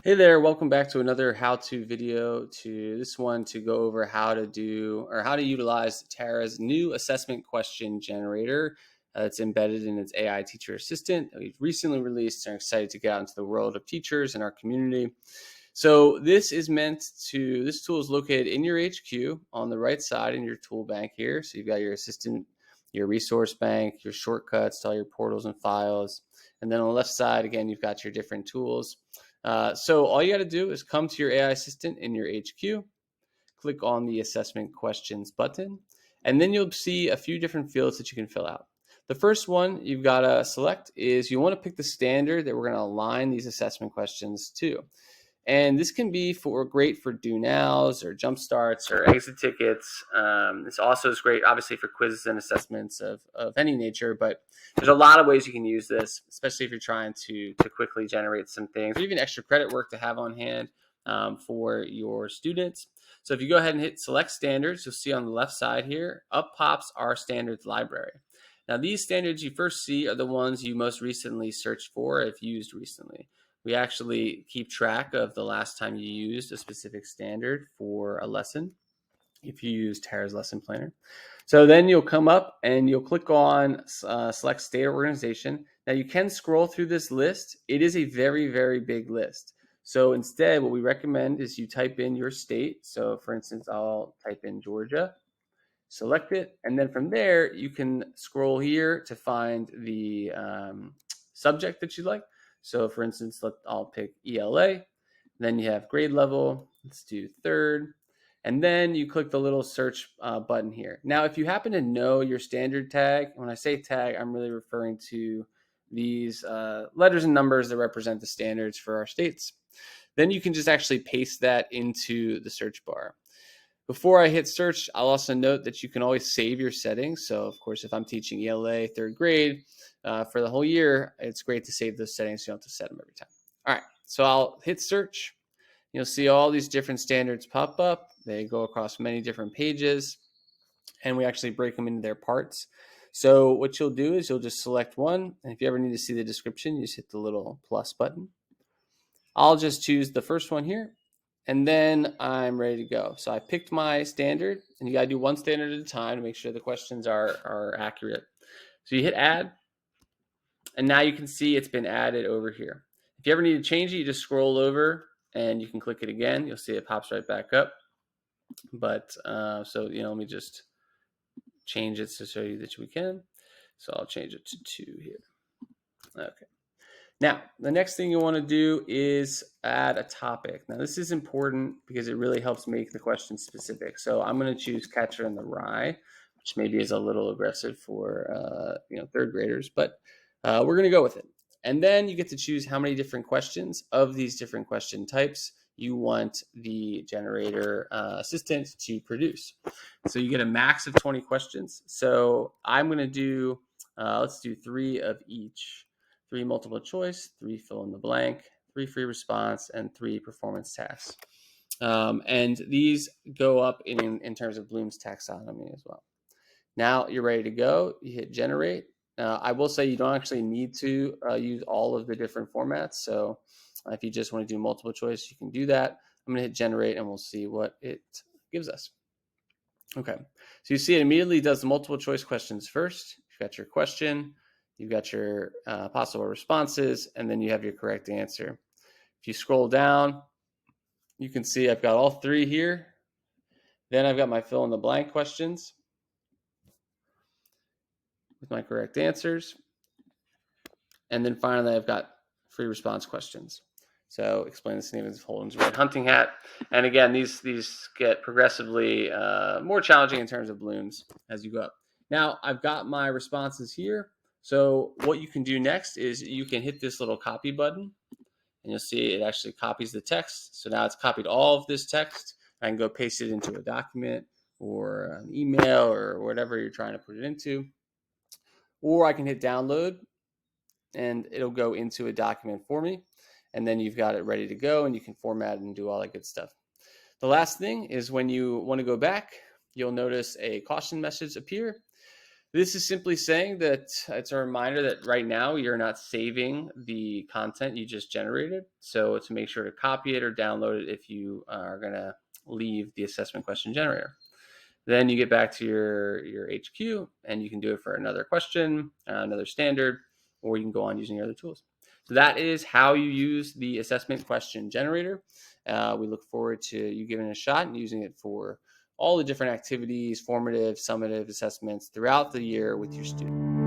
Hey there, welcome back to another how-to video. To this one to go over how to utilize Tara's new assessment question generator that's embedded in its AI teacher assistant that we've recently released and are excited to get out into the world of teachers and our community. So this tool is located in your HQ on the right side in your tool bank here. So you've got your assistant, your resource bank, your shortcuts to all your portals and files. And then on the left side, again, you've got your different tools. So all you got to do is come to your AI assistant in your HQ, click on the assessment questions button, and then you'll see a few different fields that you can fill out. The first one you've got to select is you want to pick the standard that we're going to align these assessment questions to. And this can be great for do nows or jump starts or exit tickets. This also is great, obviously, for quizzes and assessments of any nature. But there's a lot of ways you can use this, especially if you're trying to quickly generate some things or even extra credit work to have on hand for your students. So if you go ahead and hit select standards, you'll see on the left side here, up pops our standards library. Now, these standards you first see are the ones you most recently searched for or have used recently. We actually keep track of the last time you used a specific standard for a lesson if you use Tara's lesson planner. So then you'll come up and you'll click on select state or organization. Now you can scroll through this list. It is a very, very big list. So instead, what we recommend is you type in your state. So for instance, I'll type in Georgia, select it, and then from there, you can scroll here to find the subject that you like. So for instance, I'll pick ELA, then you have grade level, let's do third, and then you click the little search button here. Now, if you happen to know your standard tag, when I say tag, I'm really referring to these letters and numbers that represent the standards for our states. Then you can just actually paste that into the search bar. Before I hit search, I'll also note that you can always save your settings. So of course, if I'm teaching ELA third grade for the whole year, it's great to save those settings so you don't have to set them every time. All right, so I'll hit search. You'll see all these different standards pop up. They go across many different pages, and we actually break them into their parts. So what you'll do is you'll just select one, and if you ever need to see the description, you just hit the little plus button. I'll just choose the first one here, and then I'm ready to go. So I picked my standard, and you got to do one standard at a time to make sure the questions are accurate. So you hit add, and now you can see it's been added over here. If you ever need to change it, you just scroll over and you can click it again. You'll see it pops right back up. But so, let me just change it to show you that we can. So I'll change it to 2 here. Okay. Now, the next thing you want to do is add a topic. Now, this is important because it really helps make the question specific. So I'm going to choose Catcher in the Rye, which maybe is a little aggressive for third graders, but we're going to go with it. And then you get to choose how many different questions of these different question types you want the generator assistant to produce. So you get a max of 20 questions. So I'm going to do, let's do 3 of each. 3 multiple choice, 3 fill in the blank, 3 free response, and 3 performance tasks. And these go up in terms of Bloom's taxonomy as well. Now you're ready to go. You hit generate. I will say you don't actually need to use all of the different formats. So if you just want to do multiple choice, you can do that. I'm going to hit generate and we'll see what it gives us. Okay, so you see it immediately does the multiple choice questions first. You've got your question, you've got your possible responses, and then you have your correct answer. If you scroll down, you can see I've got all 3 here. Then I've got my fill in the blank questions with my correct answers. And then finally, I've got free response questions. So explain the significance of Holden's red hunting hat. And again, these get progressively more challenging in terms of Bloom's as you go up. Now, I've got my responses here. So what you can do next is you can hit this little copy button, and you'll see it actually copies the text. So now it's copied all of this text. I can go paste it into a document or an email or whatever you're trying to put it into. Or I can hit download, and it'll go into a document for me. And then you've got it ready to go, and you can format it and do all that good stuff. The last thing is when you want to go back, you'll notice a caution message appear. This is simply saying that it's a reminder that right now you're not saving the content you just generated. So to make sure to copy it or download it if you are going to leave the assessment question generator. Then you get back to your HQ and you can do it for another question, another standard, or you can go on using your other tools. So that is how you use the assessment question generator. We look forward to you giving it a shot and using it for all the different activities, formative, summative assessments throughout the year with your students.